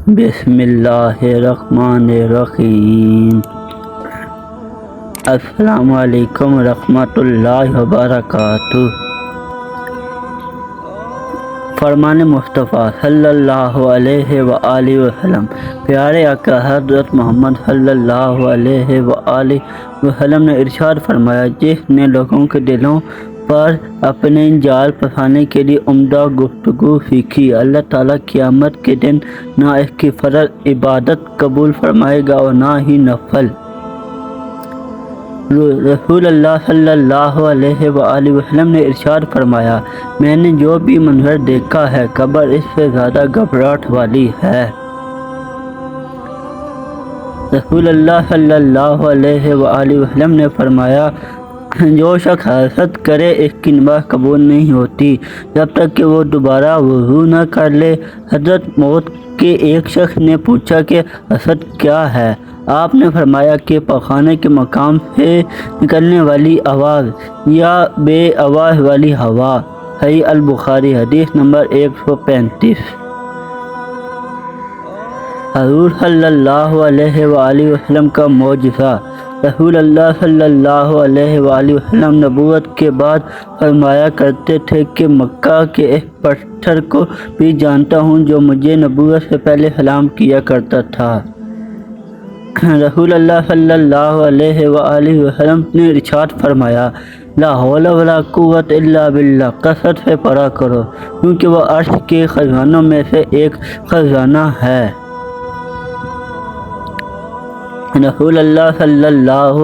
بسم اللہ الرحمن الرحیم۔ السلام علیکم ورحمۃ اللہ وبرکاتہ۔ فرمان مصطفیٰ صلی اللہ علیہ وآلہ وسلم، پیارے آقا حضرت محمد صلی اللہ علیہ وآلہ وسلم نے ارشاد فرمایا، جس نے لوگوں کے دلوں پر اپنے جال پھنسانے کے لیے عمدہ گفتگو سیکھی، اللہ تعالیٰ قیامت کے دن نہ اس کی فرض عبادت قبول فرمائے گا اور نہ ہی نفل۔ رسول اللہ صلی اللہ علیہ وآلہ وسلم نے ارشاد فرمایا، میں نے جو بھی منظر دیکھا ہے، قبر اس سے زیادہ گھبراہٹ والی ہے۔ رسول اللہ صلی اللہ علیہ وآلہ وسلم نے فرمایا، جو شخص حسد کرے اس کی نماز قبول نہیں ہوتی جب تک کہ وہ دوبارہ وضو نہ کر لے۔ حضرت موت کے ایک شخص نے پوچھا کہ حسد کیا ہے؟ آپ نے فرمایا کہ پخانے کے مقام سے نکلنے والی آواز یا بے آواز والی ہوا۔ صحیح البخاری، حدیث نمبر 135۔ حضور صلی اللہ علیہ وآلہ وسلم کا معجزہ۔ رسول اللہ صلی اللہ علیہ وآلہ وسلم نبوت کے بعد فرمایا کرتے تھے کہ مکہ کے اس پتھر کو بھی جانتا ہوں جو مجھے نبوت سے پہلے سلام کیا کرتا تھا۔ رسول اللہ صلی اللہ علیہ وآلہ وسلم نے ارشاد فرمایا، لا حول ولا قوت الا باللہ، کثرت سے پڑھا کرو کیونکہ وہ عرش کے خزانوں میں سے ایک خزانہ ہے۔ رسول اللہ صلی اللہ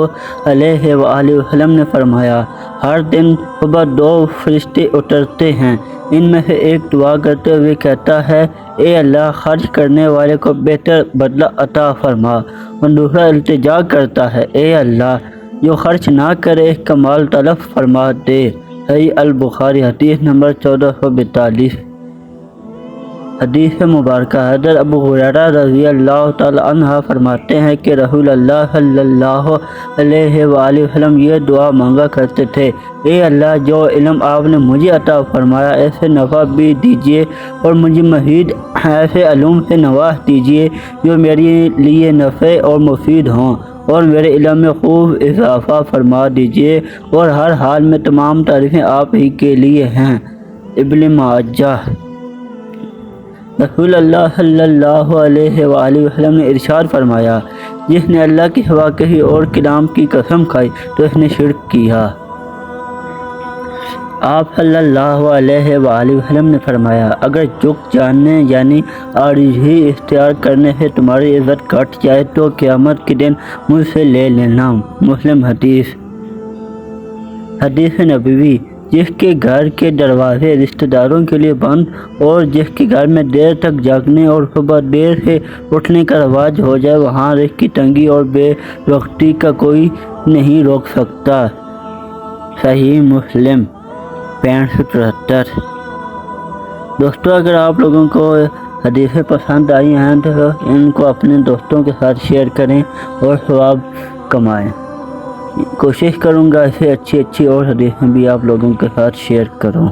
علیہ وآلہ وسلم نے فرمایا، ہر دن صبح 2 فرشتے اترتے ہیں، ان میں سے ایک دعا کرتے ہوئے کہتا ہے، اے اللہ، خرچ کرنے والے کو بہتر بدلہ عطا فرما، اور دوسرا التجا کرتا ہے، اے اللہ، جو خرچ نہ کرے اس کا مال تلف فرما دے۔ صحیح البخاری، حدیث نمبر 1442۔ حدیث مبارکہ۔ حضرت ابو ہریرہ رضی اللہ تعالی عنہ فرماتے ہیں کہ رسول اللہ صلی اللہ علیہ وآلہ وسلم یہ دعا مانگا کرتے تھے، اے اللہ، جو علم آپ نے مجھے عطا فرمایا ایسے نفع بھی دیجیے، اور مجھے مزید ایسے علوم سے نواز دیجیے جو میرے لیے نفع اور مفید ہوں، اور میرے علم میں خوب اضافہ فرما دیجیے، اور ہر حال میں تمام تعریفیں آپ ہی کے لیے ہیں۔ ابن ماجہ۔ رسول اللہ صلی اللہ علیہ وآلہ وسلم نے ارشاد فرمایا، جس نے اللہ کے سوا کسی اور کے نام کی قسم کھائی تو اس نے شرک کیا۔ آپ صلی اللہ علیہ وآلہ وسلم نے فرمایا، اگر جھک جاننے یعنی عاجزی اختیار کرنے سے تمہاری عزت گھٹ جائے تو قیامت کے دن مجھ سے لے لینا۔ مسلم حدیث۔ حدیث نبوی۔ جس کے گھر کے دروازے رشتہ داروں کے لیے بند، اور جس کے گھر میں دیر تک جاگنے اور صبح دیر سے اٹھنے کا رواج ہو جائے، وہاں رزق کی تنگی اور بے وقتی کا کوئی نہیں روک سکتا۔ صحیح مسلم 6573۔ دوستو، اگر آپ لوگوں کو حدیثیں پسند آئی ہیں تو ان کو اپنے دوستوں کے ساتھ شیئر کریں اور ثواب کمائیں۔ کوشش کروں گا اسے اچھی اور حدیثیں بھی آپ لوگوں کے ساتھ شیئر کروں۔